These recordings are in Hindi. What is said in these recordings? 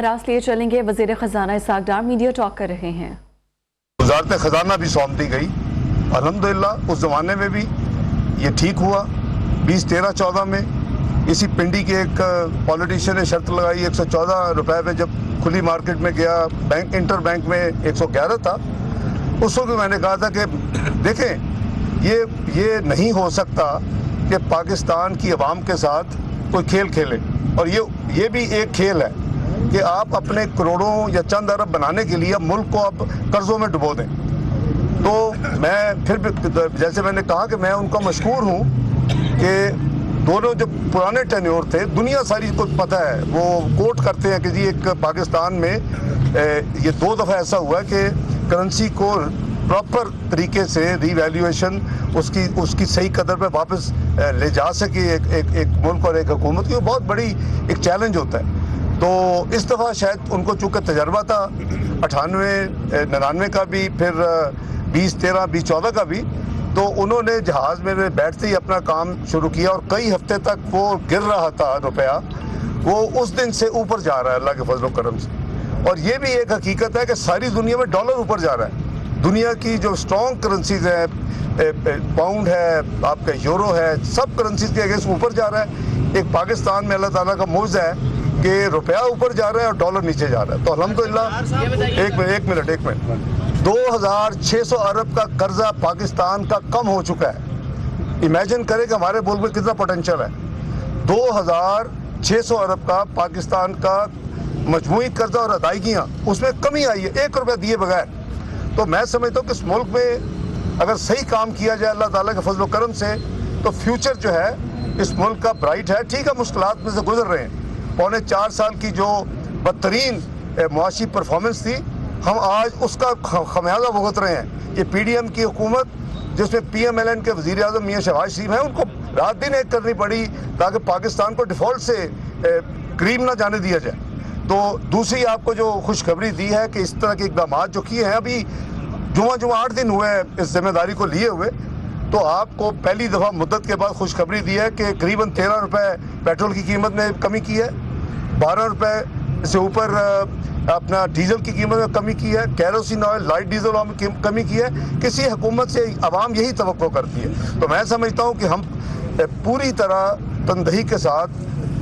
रास्त लिए चलेंगे। वजीर खजाना इसाक डार मीडिया टॉक कर रहे हैं। वजारत खजाना भी सौंप दी गई। अल्हम्दुलिल्लाह उस जमाने में भी ये ठीक हुआ। 2013-14 में इसी पिंडी के एक पॉलिटिशियन ने शर्त लगाई 114 रुपए पे, जब खुली मार्केट में गया, बैंक इंटर बैंक में 111 था। उस वक्त मैंने कहा था कि देखें ये नहीं हो सकता कि पाकिस्तान की आवाम के साथ कोई खेल खेले, और ये भी एक खेल है कि आप अपने करोड़ों या चंद अरब बनाने के लिए मुल्क को अब कर्जों में डुबो दें। तो मैं फिर जैसे मैंने कहा कि मैं उनका मशकूर हूँ कि दोनों जो पुराने टेन्योर थे, दुनिया सारी को पता है, वो कोट करते हैं कि जी एक पाकिस्तान में ये 2 दफ़ा ऐसा हुआ कि करेंसी को प्रॉपर तरीके से रीवैल्यूएशन उसकी सही कदर पे वापस ले जा सके एक मुल्क और एक हुकूमत की, वो बहुत बड़ी एक चैलेंज होता है। तो इस दफ़ा शायद उनको चूँकि तजर्बा था 98-99 का भी, फिर 2013, 2014 का भी, तो उन्होंने जहाज़ में बैठते ही अपना काम शुरू किया और कई हफ्ते तक वो गिर रहा था रुपया, वो उस दिन से ऊपर जा रहा है अल्लाह के फजल करम से। और ये भी एक हकीकत है कि सारी दुनिया में डॉलर ऊपर जा रहा है। दुनिया की जो स्ट्रॉन्ग करेंसीज है, पाउंड है, आपका यूरो है, सब करेंसीज के अगेंस्ट ऊपर जा रहा है। एक पाकिस्तान में अल्लाह ताला का मौजज़ा है कि रुपया ऊपर जा रहा है और डॉलर नीचे जा रहा है। तो अल्हम्दुलिल्लाह एक मिनट 2600 अरब का कर्जा पाकिस्तान का कम हो चुका है। इमेजिन करें कि हमारे मुल्क में कितना पोटेंशियल है। 2600 अरब का पाकिस्तान का मजमूई कर्जा और अदायगियाँ, उसमें कमी आई है 1 रुपया दिए बगैर। तो मैं समझता हूँ कि इस मुल्क में अगर सही काम किया जाए अल्लाह ताला के फजल करम से, तो फ्यूचर जो है इस मुल्क का ब्राइट है। ठीक है, मुश्किलात में से गुजर रहे हैं। 4.25 साल की जो बदतरीन मुआशी परफॉर्मेंस थी, हम आज उसका खमियाजा भुगत रहे हैं। ये PDM की हुकूमत, जिसमें PMLN के वज़ीर आज़म मियाँ शहबाज शरीफ हैं, उनको रात दिन एक करनी पड़ी ताकि पाकिस्तान को डिफ़ॉल्ट से करीब ना जाने दिया जाए। तो दूसरी आपको जो खुशखबरी दी है कि इस तरह के इक़दाम जो किए हैं, अभी जुमा 8 दिन हुए इस जिम्मेदारी को लिए हुए, तो आपको पहली दफ़ा मुद्दत के बाद खुशखबरी दी है कि करीबन 13 रुपये पेट्रोल की कीमत में कमी की है, 12 रुपये से ऊपर अपना डीजल की कीमत में कमी की है, केरोसिन ऑयल, लाइट डीजल में कमी की है। किसी हुकूमत से आवाम यही तवक्को करती है। तो मैं समझता हूँ कि हम पूरी तरह तनदही के साथ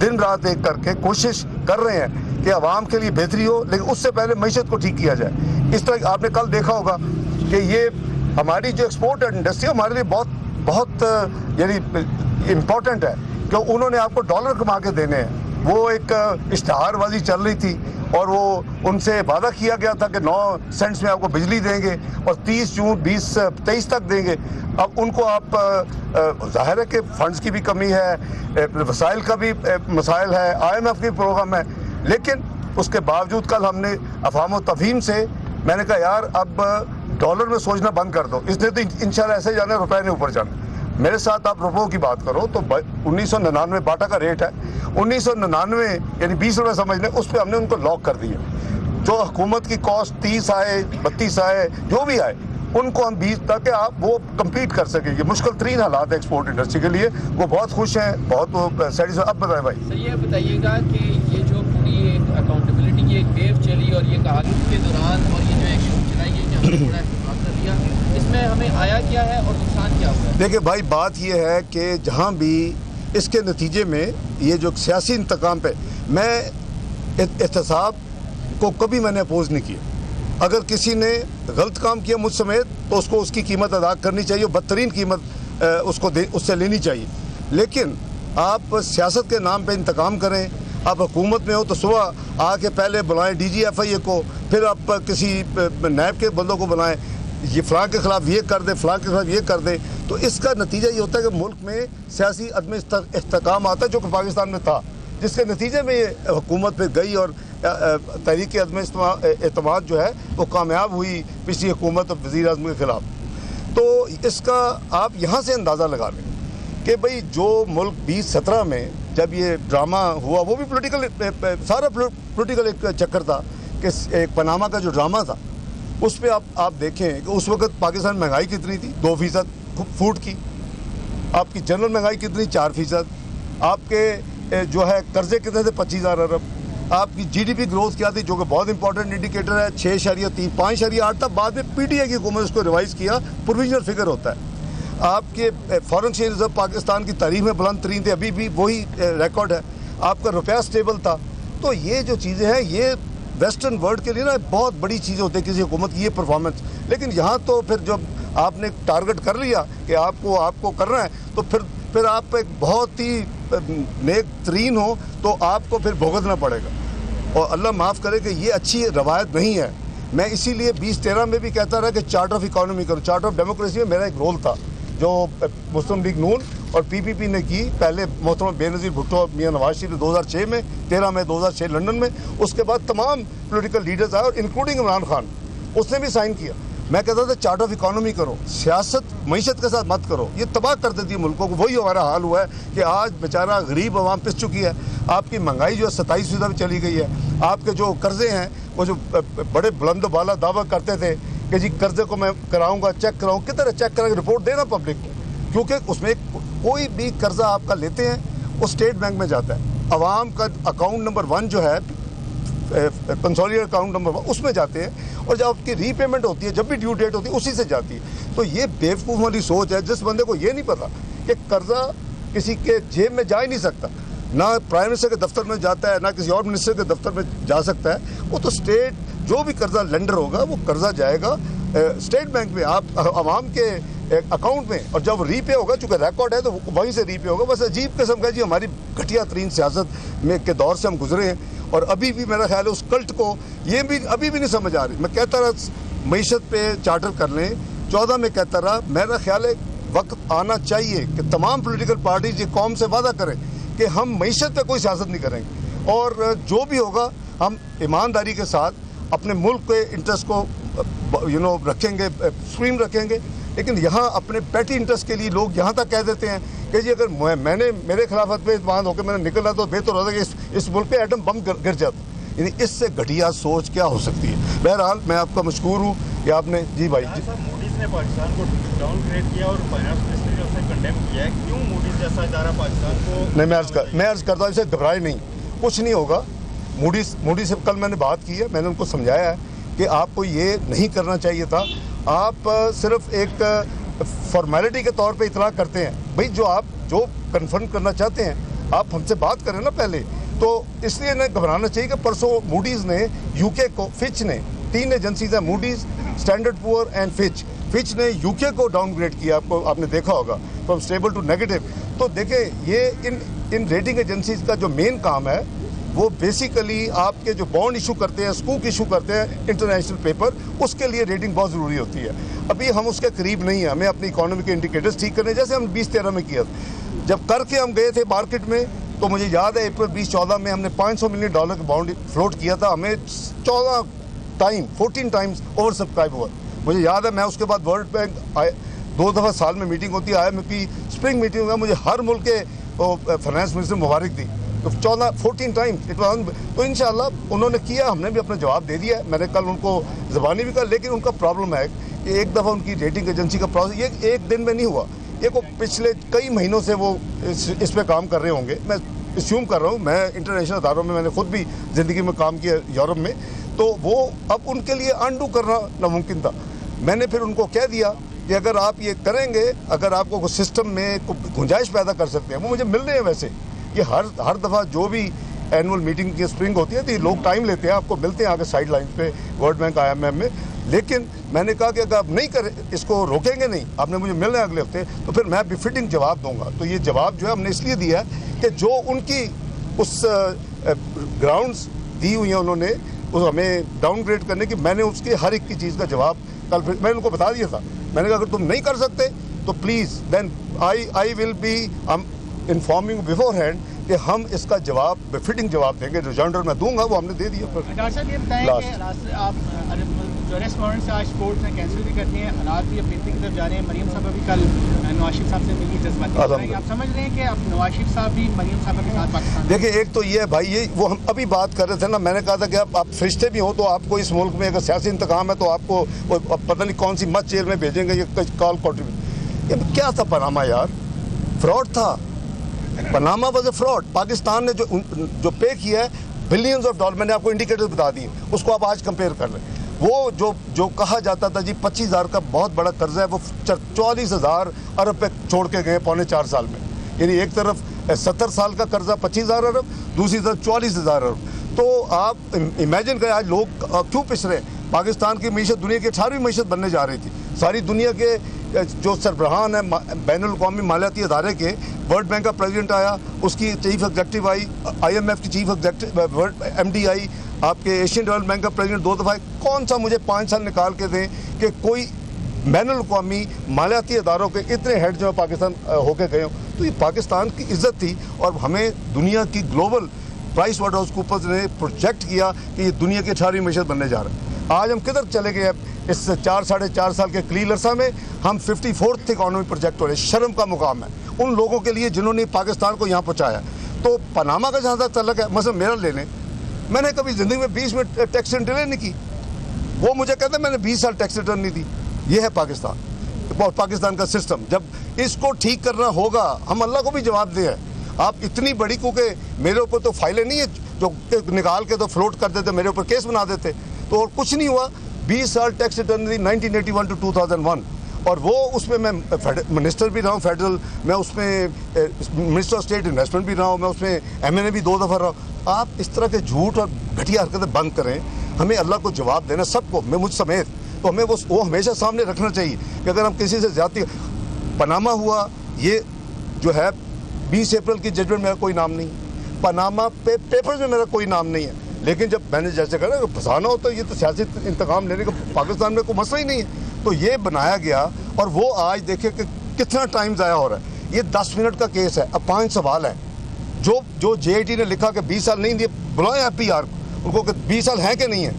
दिन रात एक करके कोशिश कर रहे हैं कि आवाम के लिए बेहतरी हो, लेकिन उससे पहले मईशत को ठीक किया जाए। इस तरह आपने कल देखा होगा कि ये हमारी जो एक्सपोर्ट इंडस्ट्री हमारे लिए बहुत यानी इम्पोर्टेंट है, कि उन्होंने आपको डॉलर कमा के देने हैं। वो एक इश्तहारबाजी चल रही थी और वो उनसे वादा किया गया था कि 9 सेंट्स में आपको बिजली देंगे और 30 जून 2023 तक देंगे। अब उनको आप जाहिर है कि फंड्स की भी कमी है, वसाइल का भी मसाइल है, IMF की प्रोग्राम है, लेकिन उसके बावजूद कल हमने अफाम तफहीम से मैंने कहा यार अब डॉलर में सोचना बंद कर दो, इसलिए तो इंशाल्लाह ऐसे जाना रुपए ने ऊपर जाना। मेरे साथ आप रुपयों की बात करो तो 1999 बाटा का रेट है, 1999 यानी 20 रुपये समझ लें, उस पर हमने उनको लॉक कर दिया। जो हुकूमत की कॉस्ट 30 आए, 32 आए, जो भी आए, उनको हम 20 ताकि आप वो कम्पीट कर सकें। ये मुश्किल तरीन हालात है एक्सपोर्ट इंडस्ट्री के लिए। वो बहुत खुश हैं, बहुत सेटिस्फाइड। अब बताएं भाई। सर ये बताइएगा कि ये जो पूरी अकाउंटेबिलिटी की एक वेव चली और ये कहानी के दौरान और ये जो एक शो चलाई है कि हमने बड़ा इस्तेमाल कर लिया, इसमें हमें आया क्या है और नुकसान क्या हुआ है? देखिए भाई, बात ये है कि जहाँ भी इसके नतीजे में ये जो सियासी इंतकाम पे, मैं एहतसाब को कभी मैंने अपोज नहीं किया। अगर किसी ने गलत काम किया मुझ समेत तो उसको उसकी कीमत अदा करनी चाहिए, बदतरीन कीमत उससे लेनी चाहिए। लेकिन आप सियासत के नाम पे इंतकाम करें, आप हुकूमत में हो तो सुबह आके पहले बुलाएं DGFIA को, फिर आप किसी नैब के बंदों को बुलाएं, ये फ़लाँ के ख़िलाफ़ ये कर दे, फ़लाँ के ख़िलाफ़ ये कर दे। तो इसका नतीजा ये होता है कि मुल्क में सियासी अदम इस्तेहकाम आता है, जो कि पाकिस्तान में था, जिसके नतीजे में ये हुकूमत पे गई और तहरीक अदम एतमाद जो है वो कामयाब हुई पिछली हुकूमत और वज़ीर आज़म के ख़िलाफ़। तो इसका आप यहाँ से अंदाज़ा लगा लें कि भाई जो मुल्क 2017 में जब ये ड्रामा हुआ, वो भी पोलिटिकल, सारा पोलिटिकल एक चक्कर था कि एक पनामा का जो ड्रामा था, उस पर आप देखें कि उस वक्त पाकिस्तान में महंगाई कितनी थी, 2% फूड की। आपकी जनरल महंगाई कितनी, 4%। आपके जो है कर्जे कितने थे, 25,000 अरब। आपकी जीडीपी ग्रोथ क्या थी, जो कि बहुत इंपॉर्टेंट इंडिकेटर है, 6.3, 5.8 था। बाद में पीटीआई की हुकूमत उसको रिवाइज किया, प्रोविजनल फिगर होता है। आपके फॉरेन एक्सचेंज रिजर्व पाकिस्तान की तारीख में बुलंद तरीन थे, अभी भी वही रिकॉर्ड है। आपका रुपया स्टेबल था। तो ये जो चीज़ें हैं, ये वेस्टर्न वर्ल्ड के लिए ना बहुत बड़ी चीज़ होती है किसी हुकूमत की, ये परफॉर्मेंस। लेकिन यहाँ तो फिर जब आपने टारगेट कर लिया कि आपको करना है, तो फिर आप एक बहुत ही नेक तरीन हो तो आपको फिर भुगतना पड़ेगा। और अल्लाह माफ़ करे कि ये अच्छी रवायत नहीं है। मैं इसीलिए 2013 में भी कहता रहा कि चार्टर ऑफ इकोनॉमी करो। चार्टर ऑफ डेमोक्रेसी में मेरा एक रोल था, जो मुस्लिम लीग नून और पीपीपी ने की। पहले मोहतरम बेनज़ीर भुट्टो और मियां नवाज शरीफ 2006 में, 13 में, 2006 लंदन में। उसके बाद तमाम पॉलिटिकल लीडर्स आए और इंक्लूडिंग इमरान खान, उसने भी साइन किया। मैं कहता था चार्टर ऑफ इकोनॉमी करो, सियासत मईशत के साथ मत करो, ये तबाह कर देती है मुल्कों को। वही हमारा हाल हुआ है कि आज बेचारा गरीब आवाम पिस चुकी है। आपकी महंगाई जो है 27% भी चली गई है। आपके जो कर्जे हैं, वो जो बड़े बुलंद वाला दावा करते थे कि जी कर्जे को मैं कराऊंगा, चेक कराऊँ, किधर चेक करा के रिपोर्ट देना पब्लिक को, क्योंकि उसमें कोई भी कर्जा आपका लेते हैं वो स्टेट बैंक में जाता है। अवाम का अकाउंट नंबर 1 जो है, कंसोलिडेटेड अकाउंट नंबर 1, उसमें जाते हैं। और जब आपकी रीपेमेंट होती है, जब भी ड्यू डेट होती है, उसी से जाती है। तो ये बेवकूफ़ वाली सोच है। जिस बंदे को ये नहीं पता कि कर्जा किसी के जेब में जा ही नहीं सकता, ना प्राइम मिनिस्टर के दफ्तर में जाता है, ना किसी और मिनिस्टर के दफ्तर में जा सकता है, वो तो स्टेट जो भी कर्जा लेंडर होगा वो कर्जा जाएगा स्टेट बैंक में, आप आवाम के अकाउंट में। और जब रीपे होगा, चूँकि रिकॉर्ड है तो वहीं से रीपे होगा। बस अजीब किस्म का जी हमारी घटिया तरीन सियासत में के दौर से हम गुजरे हैं। और अभी भी मेरा ख्याल है उस कल्ट को ये भी अभी भी नहीं समझ आ रही। मैं कहता रहा मईशत पे चार्टर कर लें, 14 में कहता रहा। मेरा ख्याल है वक्त आना चाहिए कि तमाम पॉलिटिकल पार्टीज ये कौम से वादा करें कि हम मईशत पे कोई सियासत नहीं करेंगे, और जो भी होगा हम ईमानदारी के साथ अपने मुल्क के इंटरेस्ट को रखेंगे, सुप्रीम रखेंगे। लेकिन यहाँ अपने पेटी इंटरेस्ट के लिए लोग यहाँ तक कह देते हैं कि जी अगर मैंने मेरे खिलाफत पे इत्मीनान होकर मैंने निकला तो बेहतर होता कि इस मुल्क पे एटम बम गिर जाता। यानी इससे घटिया सोच क्या हो सकती है। बहरहाल मैं आपका मशकूर हूँ कि आपने जी भाई मूडीज ने पाकिस्तान को डाउनग्रेड किया और फाइनेंस मिनिस्टर ने उसे कंडेम किया है। क्यों मूडीज जैसा इदारा पाकिस्तान को नहीं, मैं अर्ज करता हूँ इसे घबराए नहीं, कुछ नहीं होगा। मूडी से कल मैंने बात की है, मैंने उनको समझाया है कि आपको ये नहीं करना चाहिए था। आप सिर्फ एक फॉर्मेलिटी के तौर पे इतला करते हैं। भाई जो कन्फर्म करना चाहते हैं आप हमसे बात करें ना पहले। तो इसलिए न घबराना चाहिए कि परसों मूडीज़ ने यूके को, फिच ने, 3 एजेंसीज हैं, Moody's, standard poor and Fitch ने यूके को डाउनग्रेड किया। आपने देखा होगा फ्रॉम स्टेबल टू नेगेटिव। तो देखें, ये इन रेटिंग एजेंसीज का जो मेन काम है वो बेसिकली आपके जो बॉन्ड इशू करते हैं, स्कूक इशू करते हैं, इंटरनेशनल पेपर, उसके लिए रेटिंग बहुत ज़रूरी होती है। अभी हम उसके करीब नहीं हैं। हमें अपनी इकोनॉमी के इंडिकेटर्स ठीक करने, जैसे हम 2013 में किया था। जब करके हम गए थे मार्केट में, तो मुझे याद है अप्रैल 2014 में हमने $500 मिलियन का बॉन्ड फ्लोट किया था। हमें 14 टाइम्स ओवर सब्सक्राइब हुआ। मुझे याद है, मैं उसके बाद वर्ल्ड बैंक आए, 2 दफ़ा साल में मीटिंग होती है, IMF की स्प्रिंग मीटिंग हुआ, मुझे हर मुल्क के फाइनेंस मिनिस्टर मुबारक दी। तो 14 टाइम्स तो इंशाल्लाह उन्होंने किया, हमने भी अपना जवाब दे दिया है। मैंने कल उनको ज़बानी भी कहा, लेकिन उनका प्रॉब्लम है कि एक दफ़ा उनकी रेटिंग एजेंसी का प्रोसेस ये एक दिन में नहीं हुआ, ये को पिछले कई महीनों से वो इस पर काम कर रहे होंगे। मैं अस्यूम कर रहा हूँ, मैं इंटरनेशनल अदारों में मैंने खुद भी ज़िंदगी में काम किया यूरोप में, तो वो अब उनके लिए अनडू करना नामुमकिन था। मैंने फिर उनको कह दिया कि अगर आप ये करेंगे, अगर आपको कुछ सिस्टम में गुंजाइश पैदा कर सकते हैं, वो मुझे मिल रहे हैं। वैसे ये हर दफ़ा जो भी एनुअल मीटिंग की स्प्रिंग होती है तो ये लोग टाइम लेते हैं, आपको मिलते हैं आगे साइड लाइन पे वर्ल्ड बैंक IMF में। लेकिन मैंने कहा कि अगर आप नहीं करें, इसको रोकेंगे नहीं, आपने मुझे मिलना है अगले हफ्ते, तो फिर मैं बिफिटिंग जवाब दूंगा। तो ये जवाब जो है हमने इसलिए दिया है कि जो उनकी उस ग्राउंड्स दी हुई हैं उन्होंने उस हमें डाउनग्रेड करने की, मैंने उसकी हर एक की चीज़ का जवाब कल फिर मैंने उनको बता दिया था। मैंने कहा अगर तुम नहीं कर सकते तो please then I will be informing beforehand कि हम इसका जवाब फिटिंग जवाब देंगे। रिजॉइंडर मैं दूंगा, वो हमने दे दिया। डॉक्टर साहब ये बताएं कि आप जो रेस्टोरेंट्स आज कोर्ट ने कैंसिल भी करते हैं, हालात भी अब बेहतरी की तरफ जा रहे हैं। मरीम साहब अभी कल नवाज शरीफ साहब से मिली जज्बाती, आप समझ रहे हैं कि अब नवाज शरीफ साहब भी मरीम साहब के साथ पाकिस्तान। देखिए, एक तो ये है भाई, ये वो हम अभी बात कर रहे थे ना, मैंने कहा था कि आप फरिश्ते भी हो तो आपको इस मुल्क में अगर सियासी इंतकाम है तो आपको पता नहीं कौन सी मत जेल में भेजेंगे, ये कॉल कॉन्ट्रीब्यूट। ये क्या था पनामा यार, फ्रॉड था। Panama was a fraud. Pakistan ने जो पे किया है बिलियंस ऑफ डॉलर, मैंने आपको इंडिकेटर बता दिए, उसको आप आज कंपेयर कर लें। वो जो कहा जाता था जी 25,000 का बहुत बड़ा कर्जा है, वो 44,000 अरब पे छोड़ के गए पौने 4 साल में। यानी एक तरफ 70 साल का कर्जा 25,000 अरब, दूसरी तरफ 44,000 अरब। तो आप इमेजिन करें आज लोग क्यों पिस रहे हैं। पाकिस्तान की मीशत दुनिया की 18वीं मीशत बनने जा रही थी। सारी दुनिया के जो सरबराहान है बैनुल-अक़वामी मालियाती अदारे के, वर्ल्ड बैंक का प्रेसिडेंट आया, उसकी चीफ एग्जेक्टिव आई, IMF की चीफ एग्जेक्टिव MD आई, आपके एशियन डेवलपमेंट बैंक का प्रेसिडेंट 2 दफ़ा। कौन सा मुझे 5 साल निकाल के दें कि कोई बैनुल-अक़वामी मालियाती अदारों के इतने हेड जो पाकिस्तान होके गए हों। तो ये पाकिस्तान की इज्जत थी और हमें दुनिया की ग्लोबल प्राइस वाटरहाउस कूपर्स ने प्रोजेक्ट किया कि ये दुनिया की 18वीं मीशत बनने जा रहा है। आज हम किधर चले गए? इस 4-4.5 साल के कलील अरसा में हम 54th इकॉनमी प्रोजेक्ट हो रहे। शर्म का मुकाम है उन लोगों के लिए जिन्होंने पाकिस्तान को यहाँ पहुँचाया। तो पनामा का जहाँ तक तल्लक है, मतलब मेरा ले लें, मैंने कभी ज़िंदगी में 20 मिनट टैक्स रिटर्न नहीं की। वो मुझे कहते मैंने 20 साल टैक्स रिटर्न नहीं दी। ये है पाकिस्तान का सिस्टम। जब इसको ठीक करना होगा, हम अल्लाह को भी जवाब दें। आप इतनी बड़ी, क्योंकि मेरे ऊपर तो फाइलें नहीं है जो निकाल के तो फ्लोट कर देते, मेरे ऊपर केस बना देते, तो और कुछ नहीं हुआ। 20 साल टैक्स रिटर्न दी 1981 to 2001, और वो उसमें मैं मिनिस्टर भी रहा हूँ फेडरल, मैं उसमें मिनिस्टर ऑफ स्टेट इन्वेस्टमेंट भी रहा हूँ, मैं उसमें MNA भी 2 दफ़ा रहा हूँ। आप इस तरह के झूठ और घटिया हरकतें बंद करें। हमें अल्लाह को जवाब देना, सबको, मैं मुझ समेत, तो हमें वो हमेशा सामने रखना चाहिए कि अगर हम किसी से ज्यादती, पनामा हुआ, ये जो है 20 अप्रैल की जजमेंट मेरा कोई नाम नहीं, पनामा पेपर्स में मेरा कोई नाम नहीं है। लेकिन जब मैंने जैसे कहा कि फंसाना होता है, ये तो सियासी इंतकाम लेने का पाकिस्तान में कोई मसला ही नहीं है। तो ये बनाया गया और वो आज देखिए कि कितना टाइम ज़ाया हो रहा है। ये 10 मिनट का केस है। अब 5 सवाल हैं। जो JIT ने लिखा कि 20 साल नहीं दिए, बुलाएं FPR उनको कि 20 साल हैं कि नहीं है,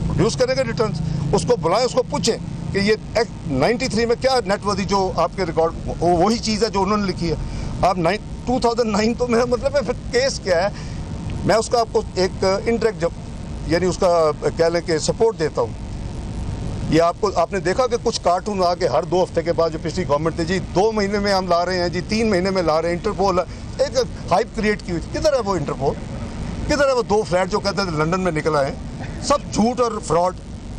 प्रोड्यूस करेंगे रिटर्न्स, उसको बुलाएं, उसको पूछें कि ये एक्ट 93 में क्या नेटवर्दी जो आपके रिकॉर्ड, वही चीज़ है जो उन्होंने लिखी है। अब 2009 तो मेरा मतलब है, फिर केस क्या है? मैं उसका आपको एक इंटरेक्ट यानी उसका कह लें कि सपोर्ट देता हूँ। ये आपने देखा कि कुछ कार्टून आके हर 2 हफ्ते के बाद जो पिछली गवर्नमेंट थी जी 2 महीने में हम ला रहे हैं जी, 3 महीने में ला रहे हैं, इंटरपोल एक हाइप क्रिएट की हुई थी। किधर है वो इंटरपोल? किधर है वो 2 फ्लैट जो कहते थे लंदन में निकला है? सब झूठ और फ्रॉड।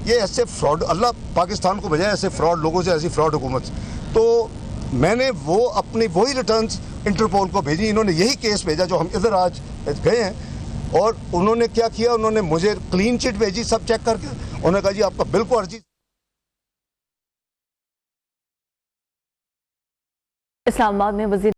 ये ऐसे फ्रॉड, अल्लाह पाकिस्तान को बजाय ऐसे फ्रॉड लोगों से, ऐसी फ्रॉड हुकूमत। तो मैंने वो अपनी वही रिटर्न्स इंटरपोल को भेजी। इन्होंने यही केस भेजा जो हम इधर आज गए हैं। और उन्होंने क्या किया, उन्होंने मुझे क्लीन चिट भेजी सब चेक करके। उन्होंने कहा जी आपका बिल्कुल अर्जी। इस्लामाबाद में वज़ीर